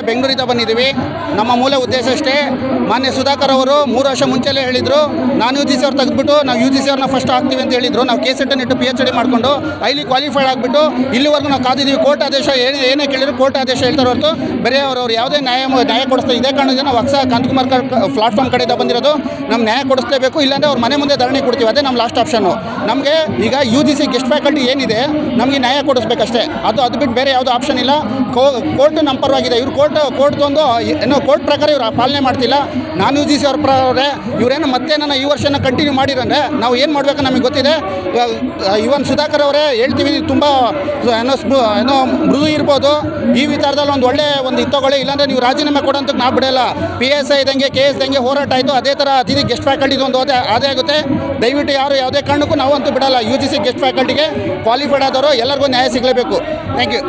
ಬೆಂಗಳೂರಿಂದ ಬಂದಿದ್ದೀವಿ. ನಮ್ಮ ಮೂಲ ಉದ್ದೇಶ ಅಷ್ಟೇ. ಮಾನ್ಯ ಸುಧಾಕರ್ ಅವರು 3 ವರ್ಷ ಮುಂಚೆಲೇ ಹೇಳಿದರು, ನಾನು UGC ಅವ್ರು ತೆಗೆದುಬಿಟ್ಟು ನಾವು UGC ಅವ್ರನ್ನ ಫಸ್ಟ್ ಹಾಕ್ತೀವಿ ಅಂತ ಹೇಳಿದರು. ನಾವು KCET ಇಟ್ಟು PhD ಮಾಡಿಕೊಂಡು ಹೈಲಿ ಕ್ವಾಲಿಫೈಡ್ ಆಗಿಬಿಟ್ಟು ಇಲ್ಲಿವರೆಗೂ ನಾವು ಕಾದಿದ್ದೀವಿ. ಕೋರ್ಟ್ ಆದೇಶ ಏನೇ ಕೇಳಿದ್ರು ಕೋರ್ಟ್ ಆದೇಶ ಹೇಳ್ತಾರೆ ಹೊರತು ಬೇರೆ ಅವರು ಯಾವುದೇ ನ್ಯಾಯ ಕೊಡಿಸ್ತಾರೆ. ಇದೇ ಕಾರಣದಿಂದ ನಾವು ಅಕ್ಸ ಕಾಂತಕುಮಾರ್ ಪ್ಲಾಟ್ಫಾರ್ಮ್ ಕಡೆಯಿಂದ ಬಂದಿರೋದು. ನಮ್ಮ ನ್ಯಾಯ ಕೊಡಿಸ್ಲೇಬೇಕು, ಇಲ್ಲಾಂದರೆ ಅವ್ರ ಮನೆ ಮುಂದೆ ಧರಣಿ ಕೊಡ್ತೀವಿ. ಅದೇ ನಮ್ಮ ಲಾಸ್ಟ್ ಆಪ್ಷನ್ನು. ನಮಗೆ ಈಗ UGC ಗೆಸ್ಟ್ ಫ್ಯಾಕಲ್ಟಿ ಏನಿದೆ ನಮಗೆ ನ್ಯಾಯ ಕೊಡಿಸ್ಬೇಕಷ್ಟೇ. ಅದು ಬಿಟ್ಟು ಬೇರೆ ಯಾವುದೋ ಆಪ್ಷನ್ ಇಲ್ಲ. ಕೋರ್ಟ್ ನಮ್ಮ ಪರವಾಗಿದೆ. ಇವ್ರು ಕೋರ್ಟ್ ತಂದು ಏನೋ ಕೋರ್ಟ್ ಪ್ರಕಾರ ಇವ್ರು ಪಾಲನೆ ಮಾಡ್ತಿಲ್ಲ. ನಾನು UGC ಅವ್ರ ಪರವರೇ. ಇವರೇನು ಮತ್ತೆ ನನ್ನ ಈ ವರ್ಷನ ಕಂಟಿನ್ಯೂ ಮಾಡಿರಂದರೆ ನಾವು ಏನು ಮಾಡಬೇಕು ನಮಗೆ ಗೊತ್ತಿದೆ. ಇವನ್ ಸುಧಾಕರ್ ಅವರೇ ಹೇಳ್ತೀವಿ, ತುಂಬ ಏನೋ ಮೃದು ಇರ್ಬೋದು. ಈ ವಿಚಾರದಲ್ಲಿ ಒಂದು ತಗೊಳ್ಳಿ, ಇಲ್ಲಾಂದರೆ ನೀವು ರಾಜೀನಾಮೆ ಕೊಡೋಂತ ನಾವು ಬಿಡೋಲ್ಲ. PSI ಇದ್ದಂಗೆ KS ಇದ್ದಂಗೆ ಹೋರಾಟ ಆಯಿತು. ಅದೇ ಥರ ಅತಿಥಿ ಗೆಸ್ಟ್ ಫ್ಯಾಕಲ್ಟಿದು ಒಂದು ಅದೇ ಆಗುತ್ತೆ. ದಯವಿಟ್ಟು ಯಾರು ಯಾವುದೇ ಕಾರಣಕ್ಕೂ ನಾವಂತೂ ಬಿಡಲ್ಲ. UGC ಗೆಸ್ಟ್ ಫ್ಯಾಕಲ್ಟಿಗೆ ಕ್ವಾಲಿಫೈಡ್ ಆದವರು ಎಲ್ಲರಿಗೂ ನ್ಯಾಯ ಸಿಗಲೇಬೇಕು. Thank you.